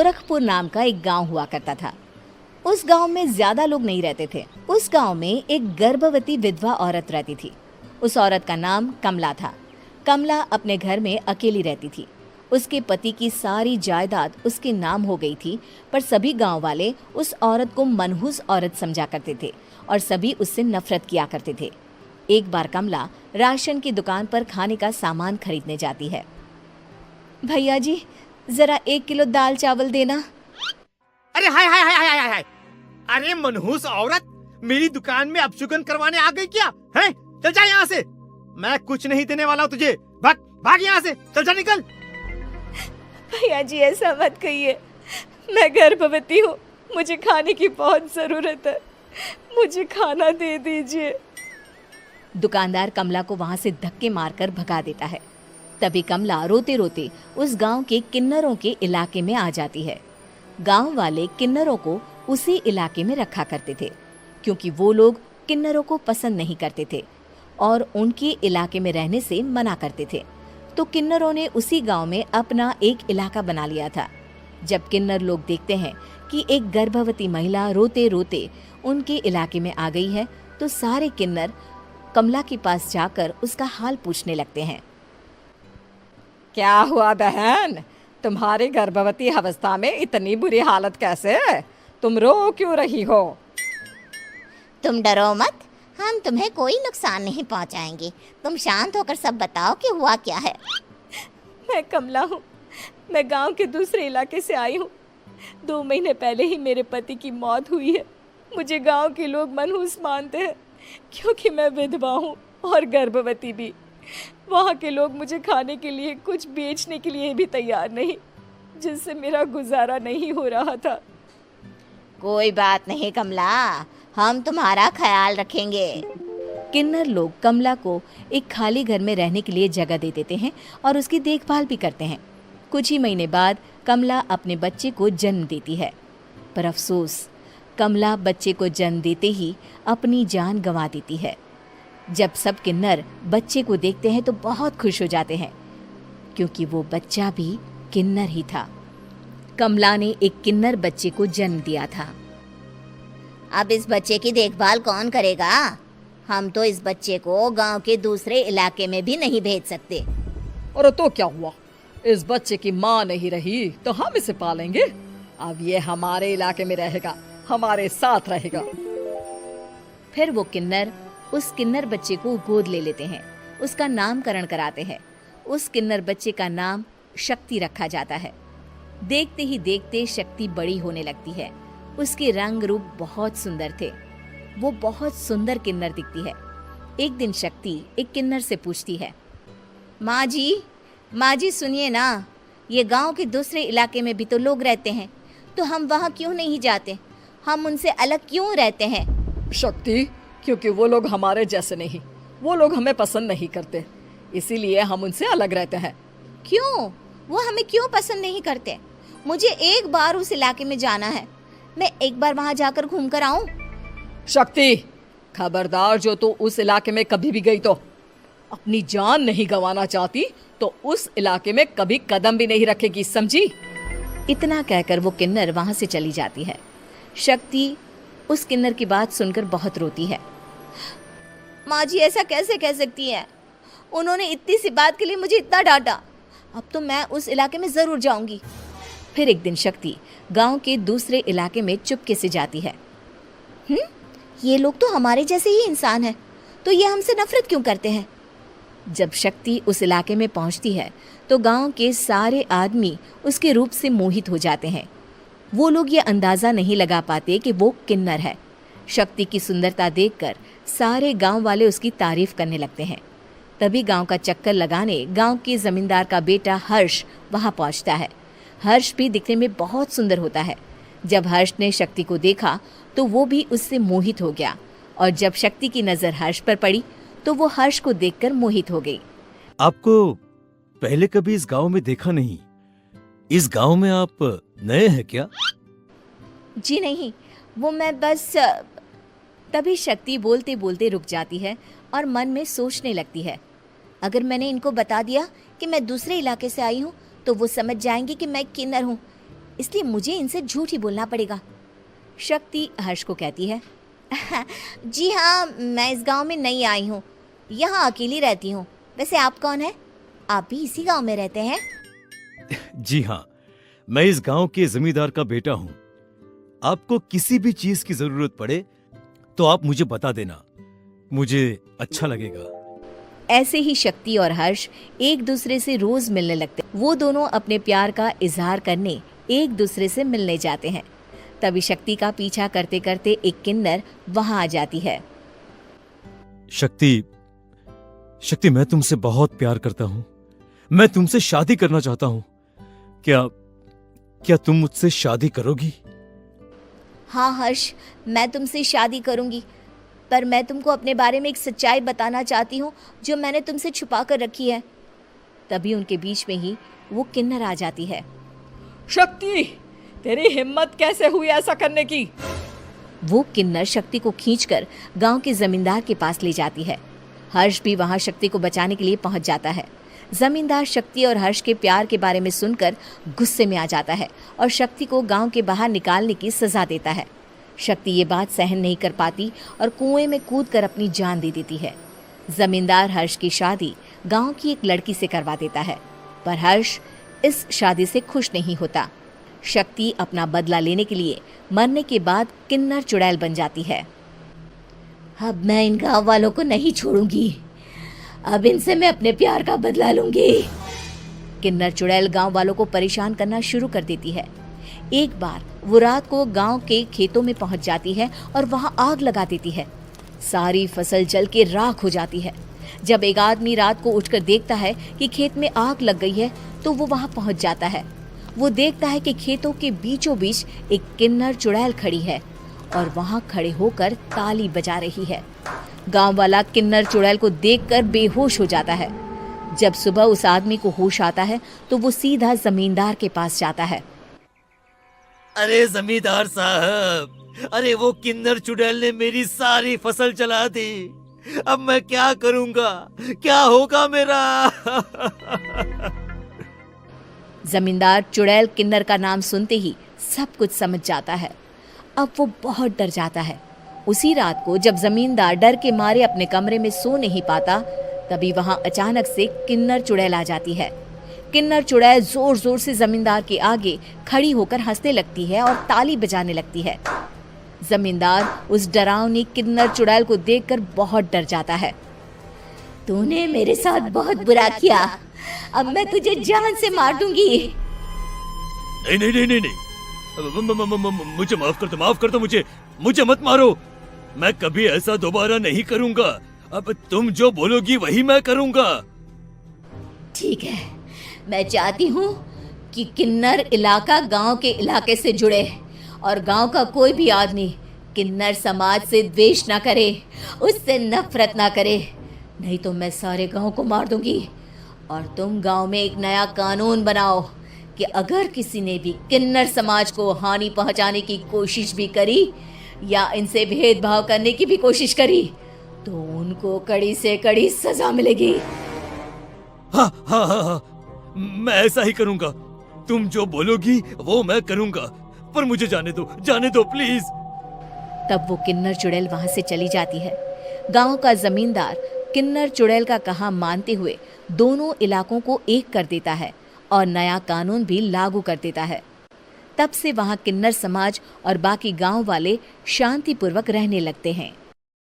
गोरखपुर नाम का एक गांव हुआ करता था। उस गांव में ज्यादा लोग नहीं रहते थे। उस गांव में एक गर्भवती विधवा औरत रहती थी। उस औरत का नाम कमला था। कमला अपने घर में अकेली रहती थी। उसके पति की सारी जायदाद उसके नाम हो गई थी, पर सभी गांव वाले उस औरत को मनहूस औरत समझा करते थे और सभी उससे नफरत किया करते थे। एक बार कमला राशन की दुकान पर खाने का सामान खरीदने जाती है। भैया जी, जरा 1 किलो दाल चावल देना। अरे हाय हाय हाय हाय हाय हाय! अरे मनहूस औरत, मेरी दुकान में अपशुगन करवाने आ गई क्या? हैं? चल जा यहाँ से, मैं कुछ नहीं देने वाला हूँ तुझे। भाग भाग यहाँ से, चल जा, निकल। भैया जी, ऐसा मत कहिए, मैं गर्भवती हूँ, मुझे खाने की बहुत जरूरत है, मुझे खाना दे दीजिए। दुकानदार कमला को वहां से धक्के मारकर भगा देता है। तभी कमला रोते रोते उस गांव के किन्नरों के इलाके में आ जाती है। गांव वाले किन्नरों को उसी इलाके में रखा करते थे, क्योंकि वो लोग किन्नरों को पसंद नहीं करते थे और उनके इलाके में रहने से मना करते थे। तो किन्नरों ने उसी गांव में अपना एक इलाका बना लिया था। जब किन्नर लोग देखते हैं कि एक गर्भवती महिला रोते रोते उनके इलाके में आ गई है, तो सारे किन्नर कमला के पास जाकर उसका हाल पूछने लगते हैं। क्या हुआ बहन, तुम्हारी गर्भवती अवस्था में इतनी बुरी हालत कैसे है? तुम रो क्यों रही हो? तुम डरो मत, हम तुम्हें कोई नुकसान नहीं पहुंचाएंगे। तुम शांत होकर सब बताओ कि हुआ क्या है। मैं कमला हूँ, मैं गांव के दूसरे इलाके से आई हूँ। 2 महीने पहले ही मेरे पति की मौत हुई है। मुझे गांव के लोग मनहूस मानते हैं, क्योंकि मैं विधवा हूँ और गर्भवती भी। वहाँ के लोग मुझे खाने के लिए कुछ बेचने के लिए भी तैयार नहीं, जिससे मेरा गुजारा नहीं हो रहा था। कोई बात नहीं कमला, हम तुम्हारा ख्याल रखेंगे। किन्नर लोग कमला को एक खाली घर में रहने के लिए जगह दे देते हैं और उसकी देखभाल भी करते हैं। कुछ ही महीने बाद कमला अपने बच्चे को जन्म देती है, पर अफसोस, कमला बच्चे को जन्म देते ही अपनी जान गंवा देती है। जब सब किन्नर बच्चे को देखते हैं तो बहुत खुश हो जाते हैं, क्योंकि वो बच्चा भी किन्नर ही था। कमला ने एक किन्नर बच्चे को जन्म दिया था। अब इस बच्चे की देखभाल कौन करेगा? हम तो इस बच्चे को गांव के दूसरे इलाके में भी नहीं भेज सकते। और तो क्या हुआ, इस बच्चे की माँ नहीं रही तो हम इसे पालेंगे। अब ये हमारे इलाके में रहेगा, हमारे साथ रहेगा। फिर वो किन्नर उस किन्नर बच्चे को गोद ले लेते हैं, उसका नामकरण कराते हैं। उस किन्नर बच्चे का नाम शक्ति रखा जाता है। देखते ही देखते शक्ति बड़ी होने लगती है। उसके रंग रूप बहुत सुंदर थे। वो बहुत सुंदर किन्नर दिखती है। एक दिन शक्ति एक किन्नर से पूछती है, माँ जी सुनिए ना, ये गांव के दूसरे इलाके में भी तो लोग रहते हैं, तो हम वहाँ क्यों नहीं जाते? हम उनसे अलग क्यों रहते हैं? शक्ति, क्योंकि वो लोग हमारे जैसे नहीं, वो लोग हमें पसंद नहीं करते, इसीलिए हम उनसे अलग रहते हैं। क्यों? वो हमें क्यों पसंद नहीं करते? मुझे एक बार उस इलाके में जाना है, मैं एक बार वहाँ जाकर घूम कर आऊं। शक्ति, खबरदार, जो तू उस इलाके में कभी भी गई तो अपनी जान नहीं गंवाना चाहती तो उस इलाके में कभी कदम भी नहीं रखेगी, समझी? इतना कहकर वो किन्नर वहां से चली जाती है। शक्ति उस किन्नर की बात सुनकर बहुत रोती है। माँ जी, ऐसा कैसे कह सकती हैं? उन्होंने इतनी सी बात के लिए मुझे इतना डांटा। अब तो मैं उस इलाके में जरूर जाऊंगी। फिर एक दिन शक्ति गांव के दूसरे इलाके में चुपके से जाती है। ये लोग तो हमारे जैसे ही इंसान हैं, तो ये हमसे नफरत क्यों करते हैं? जब शक्ति उस इलाके में पहुंचती है तो गांव के सारे आदमी उसके रूप से मोहित हो जाते हैं। वो लोग ये अंदाजा नहीं लगा पाते कि वो किन्नर है। शक्ति की सुंदरता देखकर सारे गांव वाले उसकी तारीफ करने लगते हैं। तभी गांव का चक्कर लगाने गांव के जमींदार का बेटा हर्ष वहां पहुंचता है। हर्ष भी दिखने में बहुत सुंदर होता है। जब हर्ष ने शक्ति को देखा तो वो भी उससे मोहित हो गया, और जब शक्ति की नजर हर्ष पर पड़ी तो वो हर्ष को देखकर मोहित हो गई। आपको पहले कभी इस गांव में देखा नहीं। इस गांव में आप नए हैं क्या? जी नहीं, वो मैं बस। तभी शक्ति बोलते बोलते रुक जाती है और मन में सोचने लगती है, अगर मैंने इनको बता दिया कि मैं दूसरे इलाके से आई हूँ तो वो समझ जाएंगे कि मैं किन्नर हूँ। इसलिए मुझे इनसे झूठ ही बोलना पड़ेगा। शक्ति हर्ष को कहती है, जी हाँ, मैं इस गांव में नई आई हूँ, यहाँ अकेली रहती हूँ। वैसे आप कौन है? आप भी इसी गांव में रहते हैं? जी हाँ, मैं इस गांव के जमींदार का बेटा हूँ। आपको किसी भी चीज की जरूरत पड़े तो आप मुझे बता देना, मुझे अच्छा लगेगा। ऐसे ही शक्ति और हर्ष एक दूसरे से रोज मिलने लगते। वो दोनों अपने प्यार का इजहार करने एक दूसरे से मिलने जाते हैं। तभी शक्ति का पीछा करते करते एक किन्नर वहां आ जाती है। शक्ति, शक्ति, मैं तुमसे बहुत प्यार करता हूँ। मैं तुमसे शादी करना चाहता हूँ। क्या तुम मुझसे शादी करोगी? हाँ हर्ष, मैं तुमसे शादी करूंगी, पर मैं तुमको अपने बारे में एक सच्चाई बताना चाहती हूँ जो मैंने तुमसे छुपा कर रखी है। तभी उनके बीच में ही वो किन्नर आ जाती है। शक्ति, तेरी हिम्मत कैसे हुई ऐसा करने की? वो किन्नर शक्ति को खींचकर गांव के जमींदार के पास ले जाती है। हर्ष भी वहां शक्ति को बचाने के लिए पहुंच जाता है। जमींदार शक्ति और हर्ष के प्यार के बारे में सुनकर गुस्से में आ जाता है और शक्ति को गांव के बाहर निकालने की सजा देता है। शक्ति ये बात सहन नहीं कर पाती और कुएं में कूदकर अपनी जान दे देती है। जमींदार हर्ष की शादी गांव की एक लड़की से करवा देता है, पर हर्ष इस शादी से खुश नहीं होता। शक्ति अपना बदला लेने के लिए मरने के बाद किन्नर चुड़ैल बन जाती है। अब मैं इन गांव वालों को नहीं छोड़ूंगी, अब इनसे मैं अपने प्यार का बदला लूंगी। किन्नर चुड़ैल गांव वालों को परेशान करना शुरू कर देती है। एक बार वो रात को गांव के खेतों में पहुंच जाती है और वहां आग लगा देती है। सारी फसल जल के राख हो जाती है। जब एक आदमी रात को उठकर देखता है कि खेत में आग लग गई है तो वो वहां पहुंच जाता है। वो देखता है कि खेतों के बीचों बीच एक किन्नर चुड़ैल खड़ी है और वहां खड़े होकर ताली बजा रही है। गांव वाला किन्नर चुड़ैल को देखकर बेहोश हो जाता है। जब सुबह उस आदमी को होश आता है तो वो सीधा जमींदार के पास जाता है। अरे जमींदार साहब, अरे वो किन्नर चुड़ैल ने मेरी सारी फसल जला दी। अब मैं क्या करूंगा? क्या होगा मेरा? जमींदार चुड़ैल किन्नर का नाम सुनते ही सब कुछ समझ जाता है। अब वो बहुत डर जाता है। उसी रात को जब जमींदार डर के मारे अपने कमरे में सो नहीं पाता, तभी वहां अचानक से किन्नर चुड़ैल आ जाती है। किन्नर चुड़ैल जोर जोर से जमींदार के आगे खड़ी होकर हंसने लगती है और ताली बजाने लगती है। जमींदार उस डरावनी किन्नर चुड़ैल को देखकर बहुत डर जाता है। तूने मेरे साथ बहुत बुरा किया, अब मैं तुझे जान से मार दूंगी। नहीं नहीं नहीं नहीं नहीं, मुझे माफ कर दो, मुझे मत मारो। मैं कभी ऐसा दोबारा नहीं करूंगा। अब तुम जो बोलोगी वही मैं करूंगा। ठीक है, मैं चाहती हूँ कि किन्नर इलाका गांव के इलाके से जुड़े और गांव का कोई भी आदमी किन्नर समाज से द्वेष ना करे, उससे नफरत ना करे, नहीं तो मैं सारे गांव को मार दूंगी। और तुम गांव में एक नया कानून बनाओ कि अगर किसी ने भी किन्नर समाज को हानि पहुंचाने की कोशिश भी करी या इनसे भेदभाव करने की भी कोशिश करी तो उनको कड़ी से कड़ी सजा मिलेगी। हाँ हाँ हाँ हाँ, मैं ऐसा ही करूंगा। तुम जो बोलोगी वो मैं करूंगा, पर मुझे जाने दो प्लीज। तब वो किन्नर चुड़ैल वहां से चली जाती है। गांव का जमींदार किन्नर चुड़ैल का कहा मानते हुए दोनों इलाकों को एक कर देता है और नया कानून भी लागू कर देता है। तब से वहां किन्नर समाज और बाकी गांव वाले शांतिपूर्वक रहने लगते हैं।